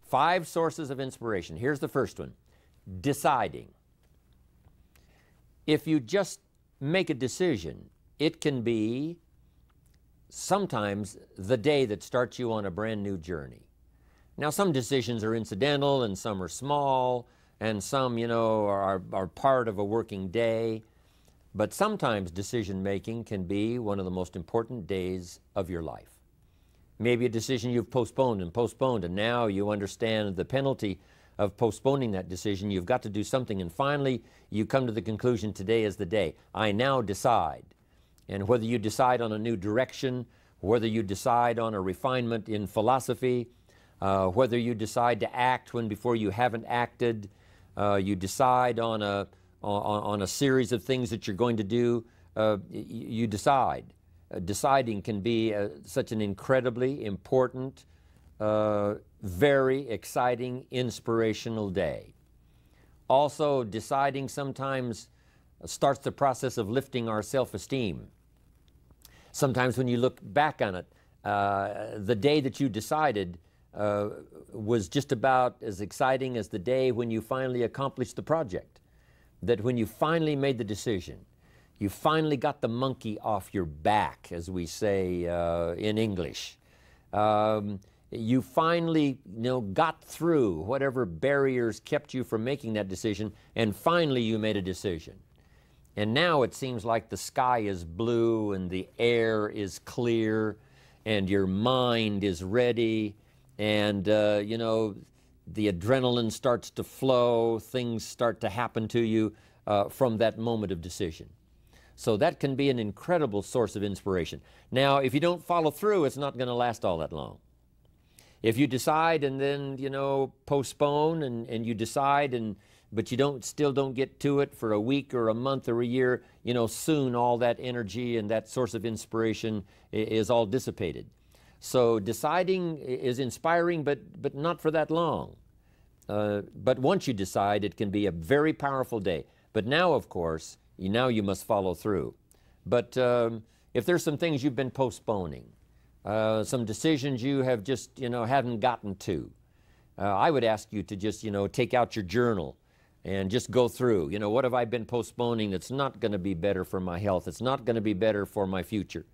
5 sources of inspiration. Here's the first one, deciding. If you just make a decision, it can be sometimes the day that starts you on a brand new journey. Now, some decisions are incidental and some are small and some, are part of a working day. But sometimes decision making can be one of the most important days of your life. Maybe a decision you've postponed, and now you understand the penalty of postponing that decision. You've got to do something, and finally you come to the conclusion, today is the day. I now decide. And whether you decide on a new direction, whether you decide on a refinement in philosophy, whether you decide to act when before you haven't acted, you decide on a series of things that you're going to do, you decide. Deciding can be such an incredibly important, very exciting, inspirational day. Also, deciding sometimes starts the process of lifting our self-esteem. Sometimes when you look back on it, the day that you decided was just about as exciting as the day when you finally accomplished the project. That when you finally made the decision, you finally got the monkey off your back, as we say in English. You finally got through whatever barriers kept you from making that decision, and finally you made a decision. And now it seems like the sky is blue and the air is clear and your mind is ready, and the adrenaline starts to flow, things start to happen to you from that moment of decision. So that can be an incredible source of inspiration. Now, if you don't follow through, it's not going to last all that long. If you decide and then, postpone and you decide, but you still don't get to it for a week or a month or a year, soon all that energy and that source of inspiration is all dissipated. So deciding is inspiring, but not for that long. But once you decide, it can be a very powerful day. But now, of course, now you must follow through. But if there's some things you've been postponing, some decisions you have just, haven't gotten to, I would ask you to just, take out your journal and just go through, what have I been postponing that's not going to be better for my health? It's not going to be better for my future.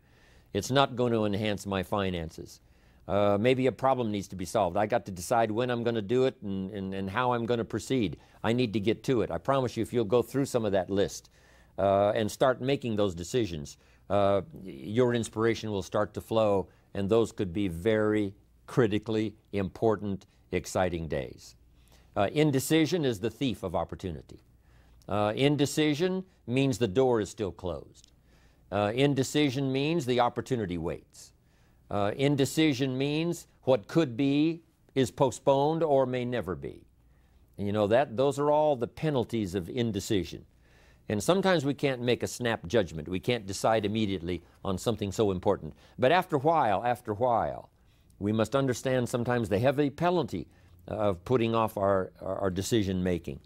It's not going to enhance my finances. Maybe a problem needs to be solved. I got to decide when I'm going to do it and how I'm going to proceed. I need to get to it. I promise you, if you'll go through some of that list and start making those decisions, your inspiration will start to flow, and those could be very critically important, exciting days. Indecision is the thief of opportunity. Indecision means the door is still closed. Indecision means the opportunity waits. Indecision means what could be is postponed or may never be. And those are all the penalties of indecision. And sometimes we can't make a snap judgment. We can't decide immediately on something so important. But after a while, we must understand sometimes the heavy penalty of putting off our decision making.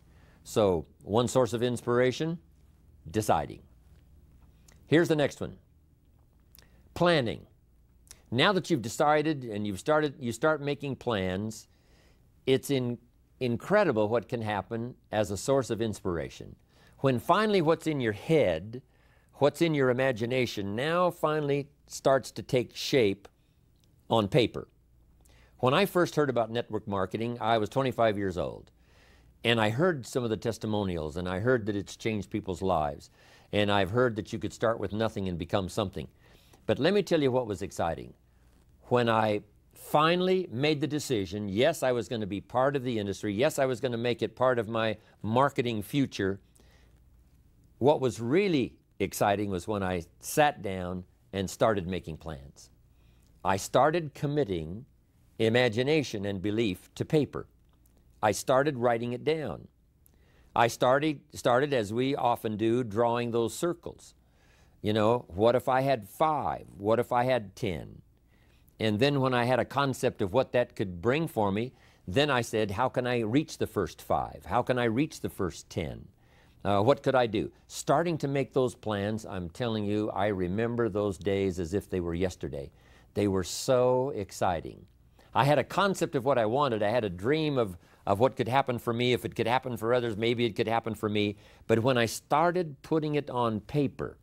So one source of inspiration, deciding. Here's the next one, planning. Now that you've decided and you start making plans, it's incredible what can happen as a source of inspiration. When finally what's in your head, what's in your imagination, now finally starts to take shape on paper. When I first heard about network marketing, I was 25 years old. And I heard some of the testimonials, and I heard that it's changed people's lives. And I've heard that you could start with nothing and become something. But let me tell you what was exciting. When I finally made the decision, yes, I was going to be part of the industry, yes, I was going to make it part of my marketing future, what was really exciting was when I sat down and started making plans. I started committing imagination and belief to paper. I started writing it down. I started, as we often do, drawing those circles. What if I had 5? What if I had 10? And then when I had a concept of what that could bring for me, then I said, how can I reach the first 5? How can I reach the first 10? What could I do? Starting to make those plans, I'm telling you, I remember those days as if they were yesterday. They were so exciting. I had a concept of what I wanted. I had a dream of what could happen for me. If it could happen for others, maybe it could happen for me. But when I started putting it on paper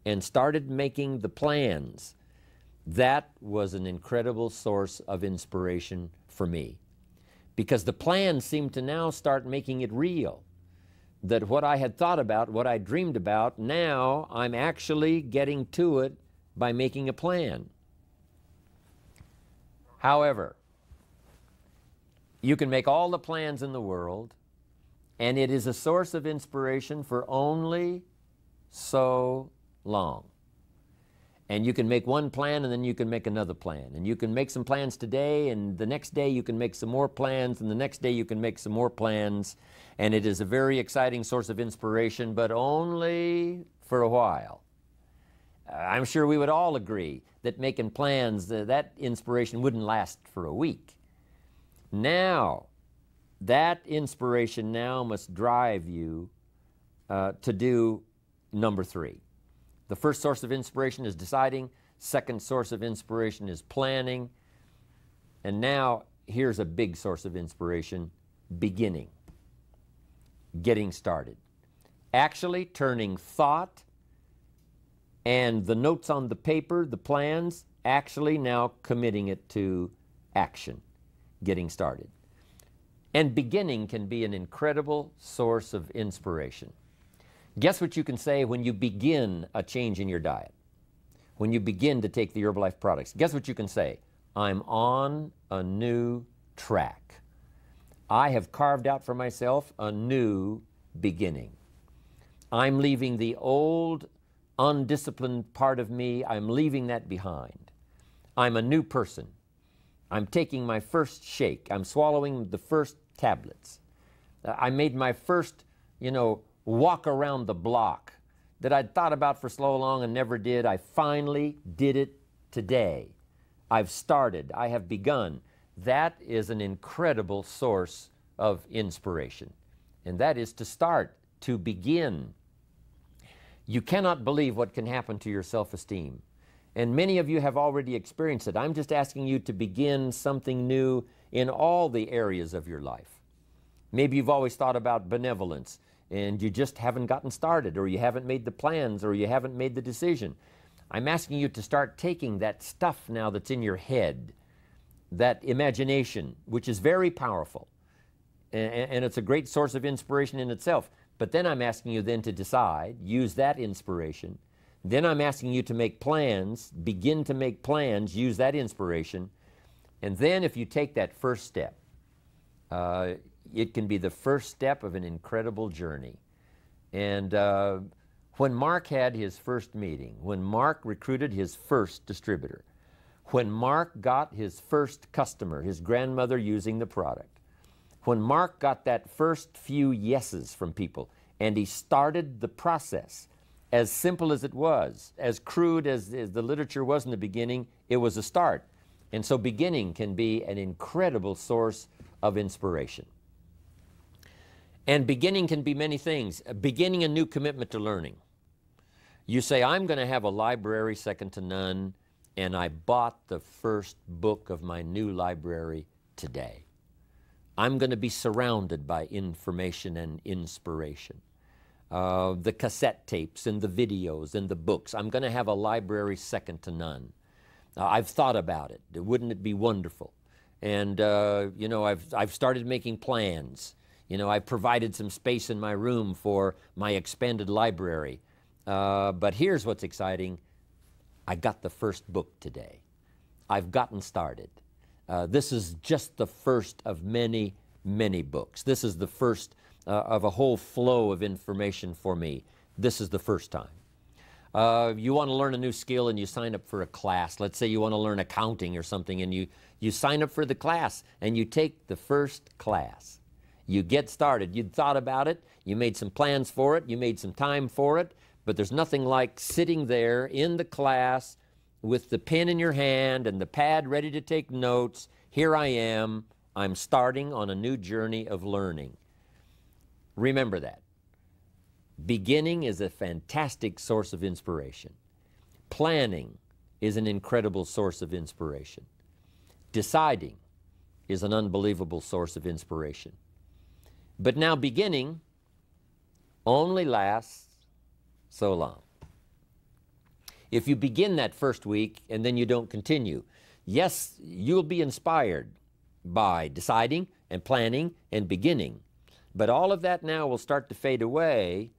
and started making the plans, that was an incredible source of inspiration for me. Because the plans seemed to now start making it real. That what I had thought about, what I dreamed about, now I'm actually getting to it by making a plan. However, you can make all the plans in the world, and it is a source of inspiration for only so long. And you can make one plan, and then you can make another plan. And you can make some plans today, and the next day you can make some more plans, and the next day you can make some more plans. And it is a very exciting source of inspiration, but only for a while. I'm sure we would all agree that making plans, that inspiration wouldn't last for a week. Now, that inspiration now must drive you to do number 3. The first source of inspiration is deciding. Second source of inspiration is planning. And now, here's a big source of inspiration, beginning. Getting started. Actually turning thought and the notes on the paper, the plans, actually now committing it to action. Getting started. And beginning can be an incredible source of inspiration. Guess what you can say when you begin a change in your diet? When you begin to take the Herbalife products, guess what you can say? I'm on a new track. I have carved out for myself a new beginning. I'm leaving the old, undisciplined part of me, I'm leaving that behind. I'm a new person. I'm taking my first shake. I'm swallowing the first tablets. I made my first, walk around the block that I'd thought about for so long and never did. I finally did it today. I've started. I have begun. That is an incredible source of inspiration. And that is to start, to begin. You cannot believe what can happen to your self-esteem. And many of you have already experienced it. I'm just asking you to begin something new in all the areas of your life. Maybe you've always thought about benevolence and you just haven't gotten started, or you haven't made the plans, or you haven't made the decision. I'm asking you to start taking that stuff now that's in your head, that imagination, which is very powerful, and it's a great source of inspiration in itself. But then I'm asking you then to decide, use that inspiration. Then I'm asking you to make plans, begin to make plans, use that inspiration. And then if you take that first step, it can be the first step of an incredible journey. And when Mark had his first meeting, when Mark recruited his first distributor, when Mark got his first customer, his grandmother using the product, when Mark got that first few yeses from people, and he started the process, as simple as it was, as crude as the literature was in the beginning, it was a start. And so beginning can be an incredible source of inspiration. And beginning can be many things. Beginning a new commitment to learning. You say, I'm going to have a library second to none, and I bought the first book of my new library today. I'm going to be surrounded by information and inspiration. The cassette tapes and the videos and the books. I'm going to have a library second to none. I've thought about it. Wouldn't it be wonderful? And, I've started making plans. I've provided some space in my room for my expanded library. But here's what's exciting. I got the first book today. I've gotten started. This is just the first of many, many books. This is the first of a whole flow of information for me. This is the first time. You want to learn a new skill and you sign up for a class. Let's say you want to learn accounting or something, and you sign up for the class and you take the first class. You get started. You'd thought about it. You made some plans for it. You made some time for it. But there's nothing like sitting there in the class with the pen in your hand and the pad ready to take notes. Here I am. I'm starting on a new journey of learning. Remember that. Beginning is a fantastic source of inspiration. Planning is an incredible source of inspiration. Deciding is an unbelievable source of inspiration. But now beginning only lasts so long. If you begin that first week and then you don't continue, yes, you'll be inspired by deciding and planning and beginning. But all of that now will start to fade away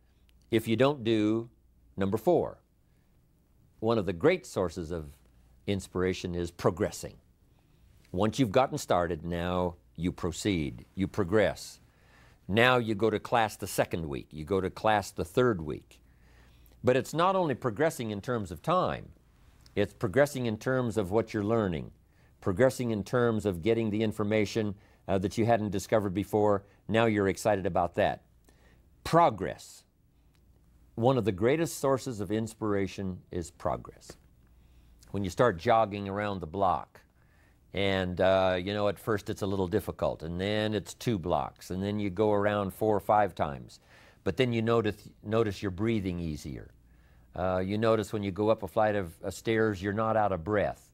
if you don't do number 4. One of the great sources of inspiration is progressing. Once you've gotten started, now you proceed, you progress. Now you go to class the second week, you go to class the third week. But it's not only progressing in terms of time, it's progressing in terms of what you're learning, progressing in terms of getting the information that you hadn't discovered before. Now you're excited about that. Progress. One of the greatest sources of inspiration is progress. When you start jogging around the block, and you know, at first it's a little difficult, and then it's 2 blocks, and then you go around 4 or 5 times. But then you notice you're breathing easier. You notice when you go up a flight of stairs, you're not out of breath.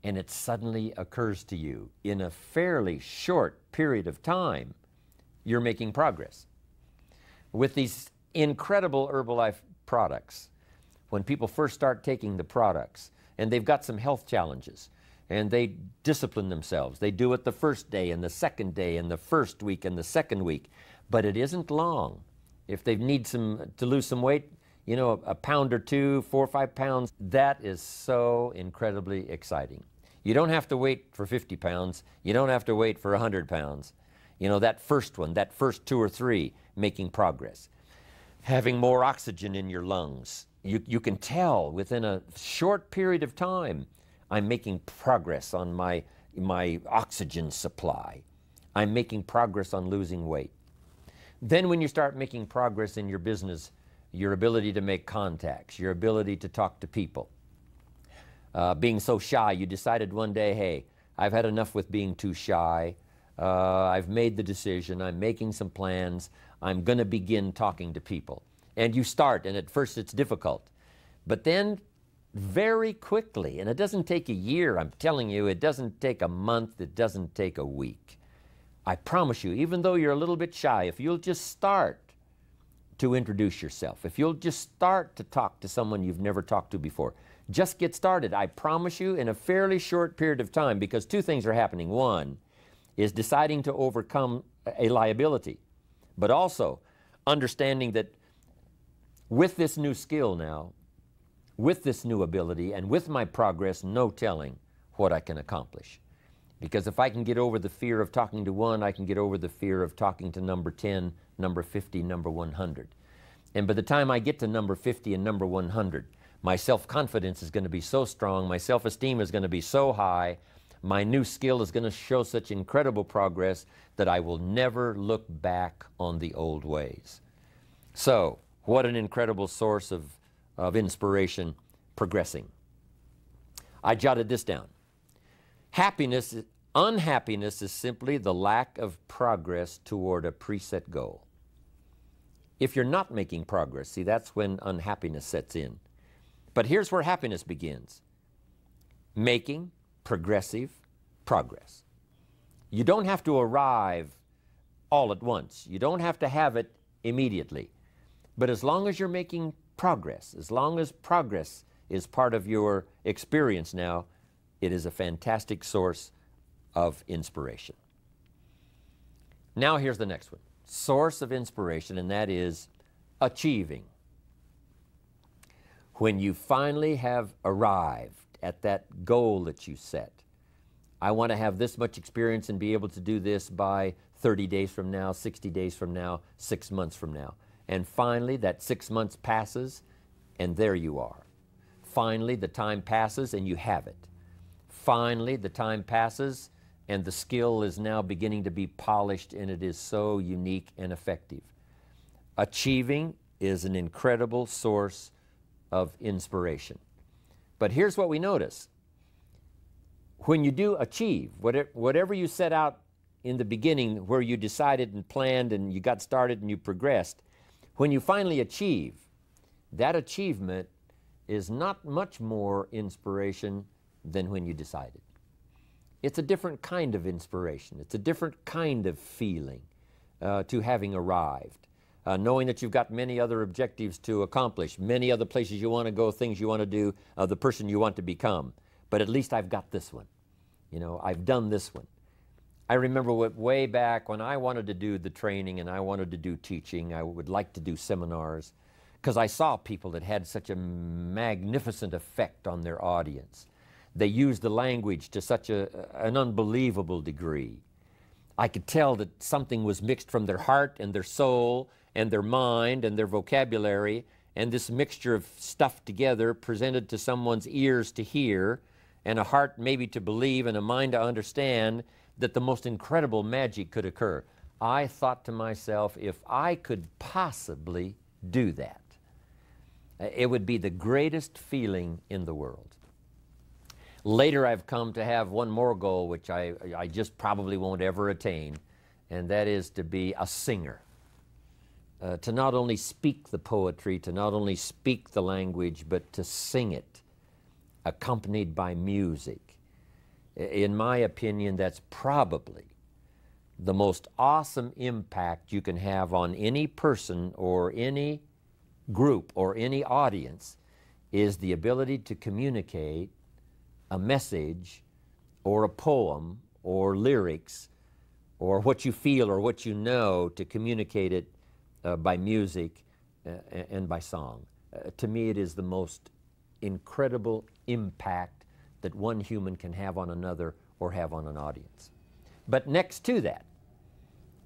And it suddenly occurs to you, in a fairly short period of time, you're making progress. With these incredible Herbalife products, when people first start taking the products, and they've got some health challenges, and they discipline themselves. They do it the first day and the second day and the first week and the second week. But it isn't long. If they need to lose some weight, you know, a pound or 2, 4 or 5 pounds, that is so incredibly exciting. You don't have to wait for 50 pounds. You don't have to wait for 100 pounds. You know, that first one, that first 2 or 3, making progress. Having more oxygen in your lungs. You can tell within a short period of time, I'm making progress on my oxygen supply. I'm making progress on losing weight. Then when you start making progress in your business, your ability to make contacts, your ability to talk to people. Being so shy, you decided one day, hey, I've had enough with being too shy. I've made the decision. I'm making some plans. I'm going to begin talking to people. And you start, and at first it's difficult. But then very quickly, and it doesn't take a year, I'm telling you, it doesn't take a month, it doesn't take a week. I promise you, even though you're a little bit shy, if you'll just start to introduce yourself, if you'll just start to talk to someone you've never talked to before, just get started. I promise you, in a fairly short period of time, because 2 things are happening. One is deciding to overcome a liability, but also understanding that with this new skill now, with this new ability, and with my progress, no telling what I can accomplish. Because if I can get over the fear of talking to 1, I can get over the fear of talking to number 10, number 50, number 100. And by the time I get to number 50 and number 100, my self-confidence is going to be so strong, my self-esteem is going to be so high, my new skill is going to show such incredible progress that I will never look back on the old ways. So, what an incredible source of inspiration, progressing. I jotted this down. Unhappiness is simply the lack of progress toward a preset goal. If you're not making progress, see, that's when unhappiness sets in. But here's where happiness begins. Making progressive progress. You don't have to arrive all at once. You don't have to have it immediately. But as long as you're making progress, as long as progress is part of your experience now, it is a fantastic source of inspiration. Now here's the next one. Source of inspiration, and that is achieving. When you finally have arrived at that goal that you set, I want to have this much experience and be able to do this by 30 days from now, 60 days from now, 6 months from now. And finally, that 6 months passes, and there you are. Finally, the time passes, and you have it. Finally, the time passes, and the skill is now beginning to be polished, and it is so unique and effective. Achieving is an incredible source of inspiration. But here's what we notice. When you do achieve, whatever you set out in the beginning, where you decided and planned and you got started and you progressed, when you finally achieve, that achievement is not much more inspiration than when you decided. it's a different kind of inspiration. It's a different kind of feeling to having arrived. Knowing that you've got many other objectives to accomplish, many other places you want to go, things you want to do, the person you want to become. But at least I've got this one. You know, I've done this one. I remember way back when I wanted to do the training and I wanted to do teaching, I would like to do seminars, because I saw people that had such a magnificent effect on their audience. They used the language to such an unbelievable degree. I could tell that something was mixed from their heart and their soul and their mind and their vocabulary, and this mixture of stuff together presented to someone's ears to hear and a heart maybe to believe and a mind to understand that the most incredible magic could occur. I thought to myself, if I could possibly do that, it would be the greatest feeling in the world. Later I've come to have one more goal, which I just probably won't ever attain, and that is to be a singer. To not only speak the poetry, to not only speak the language, but to sing it, accompanied by music. In my opinion, that's probably the most awesome impact you can have on any person or any group or any audience, is the ability to communicate a message or a poem or lyrics or what you feel or what you know, to communicate it by music and by song. To me, it is the most incredible impact that one human can have on another or have on an audience. But next to that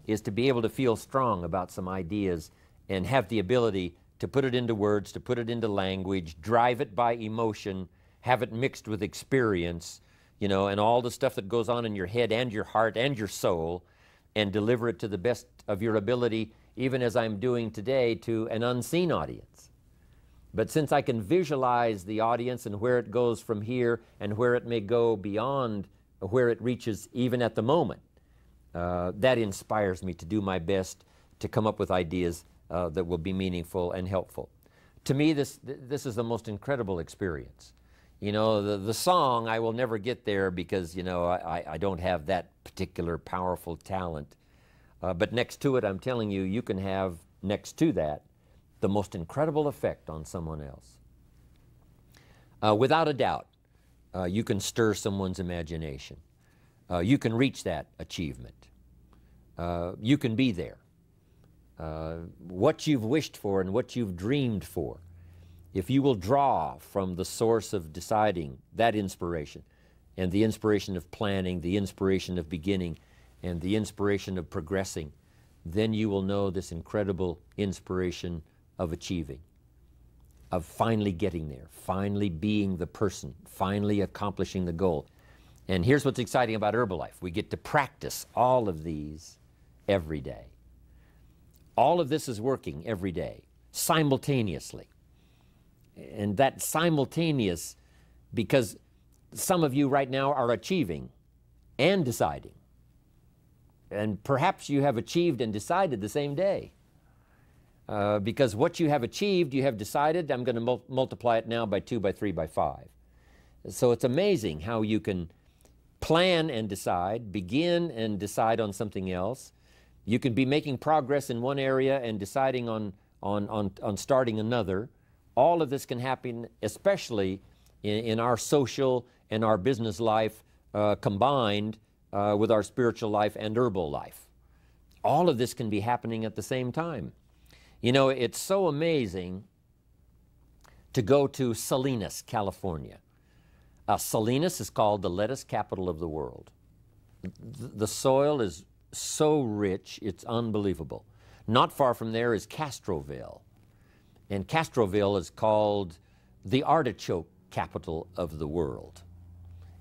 is to be able to feel strong about some ideas and have the ability to put it into words, to put it into language, drive it by emotion, have it mixed with experience, you know, and all the stuff that goes on in your head and your heart and your soul, and deliver it to the best of your ability, even as I'm doing today, to an unseen audience. But since I can visualize the audience and where it goes from here and where it may go beyond where it reaches even at the moment, that inspires me to do my best to come up with ideas that will be meaningful and helpful. To me, this is the most incredible experience. You know, the song, I will never get there because, you know, I don't have that particular powerful talent. But next to it, I'm telling you, you can have next to that the most incredible effect on someone else. Without a doubt, you can stir someone's imagination. You can reach that achievement. You can be there. What you've wished for and what you've dreamed for, if you will draw from the source of deciding that inspiration, and the inspiration of planning, the inspiration of beginning, and the inspiration of progressing, then you will know this incredible inspiration of achieving, of finally getting there, finally being the person, finally accomplishing the goal. And here's what's exciting about Herbalife. We get to practice all of these every day. All of this is working every day, simultaneously. And that simultaneous, because some of you right now are achieving and deciding. And perhaps you have achieved and decided the same day. Because what you have achieved, you have decided, I'm going to multiply it now by 2, by 3, by 5. So it's amazing how you can plan and decide, begin and decide on something else. You can be making progress in one area and deciding on starting another. All of this can happen, especially in our social and our business life combined with our spiritual life and herbal life. All of this can be happening at the same time. You know, it's so amazing to go to Salinas, California. Salinas is called the lettuce capital of the world. The soil is so rich, it's unbelievable. Not far from there is Castroville. And Castroville is called the artichoke capital of the world.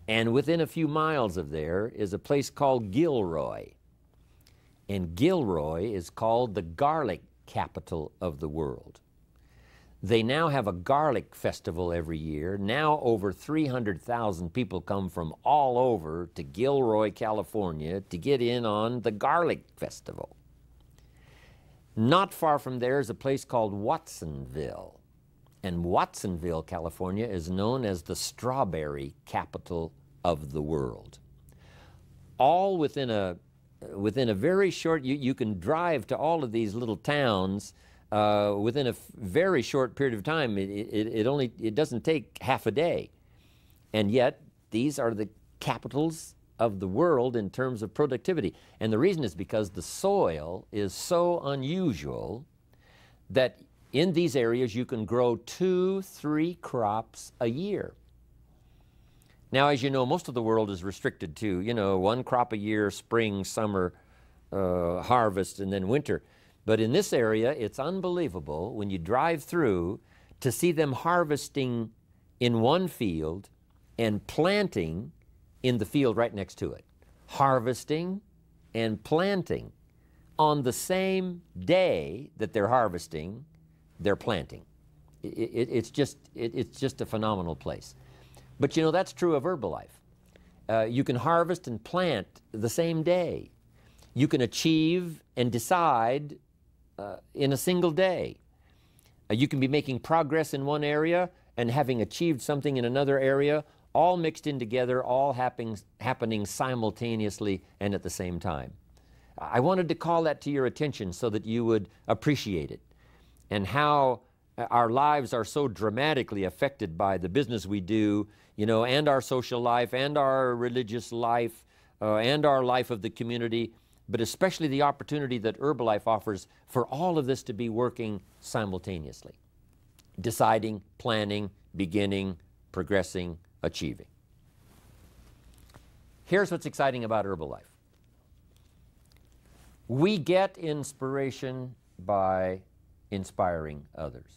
And within a few miles of there is a place called Gilroy. And Gilroy is called the garlic capital of the world. They now have a garlic festival every year. Now over 300,000 people come from all over to Gilroy, California to get in on the garlic festival. Not far from there is a place called Watsonville. And Watsonville, California is known as the strawberry capital of the world. all within a very short, you can drive to all of these little towns within a very short period of time. It doesn't take half a day. And yet, these are the capitals of the world in terms of productivity. And the reason is because the soil is so unusual that in these areas you can grow 2-3 crops a year. Now, as you know, most of the world is restricted to, 1 crop a year, spring, summer, harvest, and then winter. But in this area, it's unbelievable when you drive through to see them harvesting in one field and planting in the field right next to it. Harvesting and planting. On the same day that they're harvesting, they're planting. It's just a phenomenal place. But that's true of Herbalife. You can harvest and plant the same day. You can achieve and decide in a single day. You can be making progress in one area and having achieved something in another area, all mixed in together, all happening simultaneously and at the same time. I wanted to call that to your attention so that you would appreciate it, and how our lives are so dramatically affected by the business we do, and our social life, and our religious life, and our life of the community, but especially the opportunity that Herbalife offers for all of this to be working simultaneously. Deciding, planning, beginning, progressing, achieving. Here's what's exciting about Herbalife. We get inspiration by inspiring others.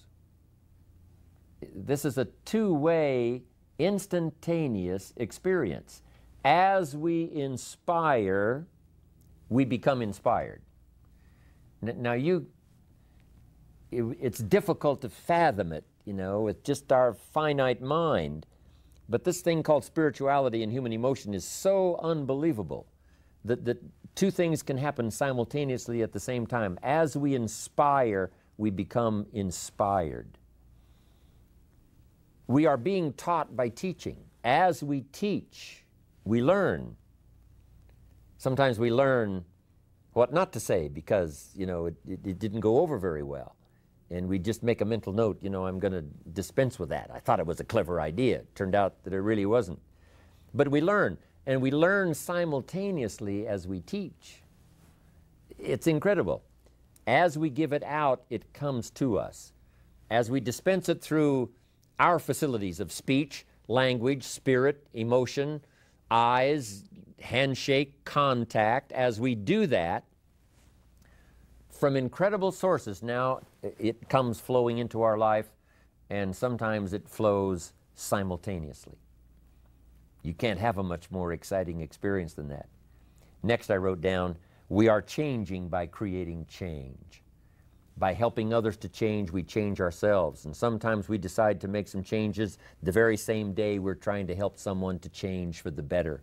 This is a two-way, instantaneous experience. As we inspire, we become inspired. Now it's difficult to fathom it, with just our finite mind. But this thing called spirituality and human emotion is so unbelievable that two things can happen simultaneously at the same time. As we inspire, we become inspired. We are being taught by teaching. As we teach, we learn. Sometimes we learn what not to say because, it didn't go over very well. And we just make a mental note, I'm going to dispense with that. I thought it was a clever idea. It turned out that it really wasn't. But we learn, and we learn simultaneously as we teach. It's incredible. As we give it out, it comes to us. As we dispense it through our facilities of speech, language, spirit, emotion, eyes, handshake, contact, as we do that, from incredible sources, now it comes flowing into our life, and sometimes it flows simultaneously. You can't have a much more exciting experience than that. Next, I wrote down, we are changing by creating change. By helping others to change, we change ourselves. And sometimes we decide to make some changes the very same day we're trying to help someone to change for the better.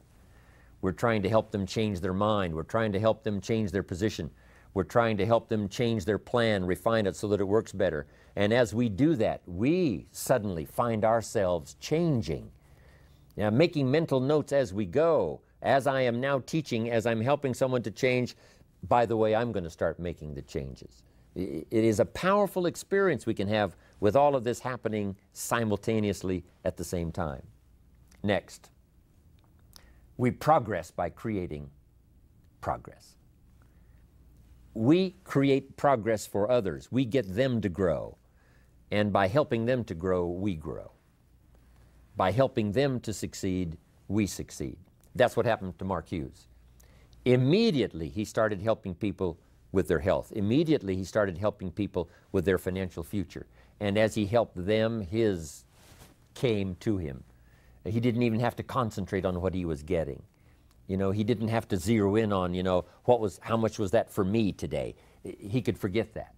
We're trying to help them change their mind. We're trying to help them change their position. We're trying to help them change their plan, refine it so that it works better. And as we do that, we suddenly find ourselves changing. Now, making mental notes as we go. As I am now teaching, as I'm helping someone to change, by the way, I'm going to start making the changes. It is a powerful experience we can have with all of this happening simultaneously at the same time. Next, we progress by creating progress. We create progress for others. We get them to grow. And by helping them to grow, we grow. By helping them to succeed, we succeed. That's what happened to Mark Hughes. Immediately, he started helping people with their health. Immediately, he started helping people with their financial future. And as he helped them, his came to him. He didn't even have to concentrate on what he was getting. He didn't have to zero in on, how much was that for me today? He could forget that.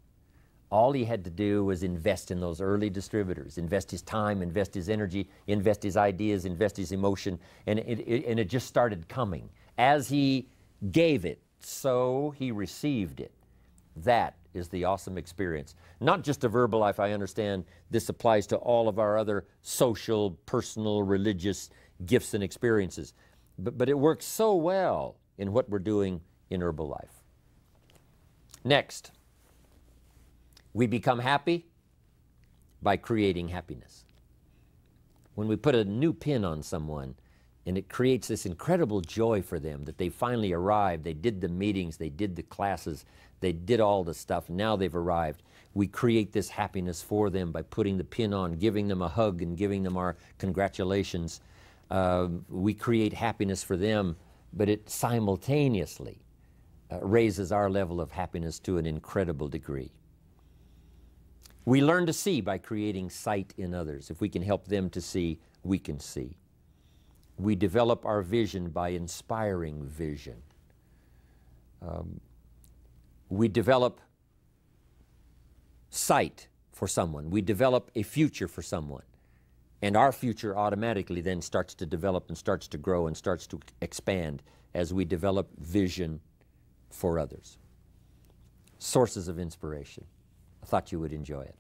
All he had to do was invest in those early distributors, invest his time, invest his energy, invest his ideas, invest his emotion, and it just started coming. As he gave it, so he received it. That is the awesome experience. Not just of Herbalife, I understand this applies to all of our other social, personal, religious gifts and experiences. But it works so well in what we're doing in Herbalife. Next, we become happy by creating happiness. When we put a new pin on someone and it creates this incredible joy for them that they finally arrived, they did the meetings, they did the classes, they did all the stuff, now they've arrived. We create this happiness for them by putting the pin on, giving them a hug and giving them our congratulations. We create happiness for them, but it simultaneously raises our level of happiness to an incredible degree. We learn to see by creating sight in others. If we can help them to see, we can see. We develop our vision by inspiring vision. We develop sight for someone. We develop a future for someone. And our future automatically then starts to develop and starts to grow and starts to expand as we develop vision for others. Sources of inspiration. I thought you would enjoy it.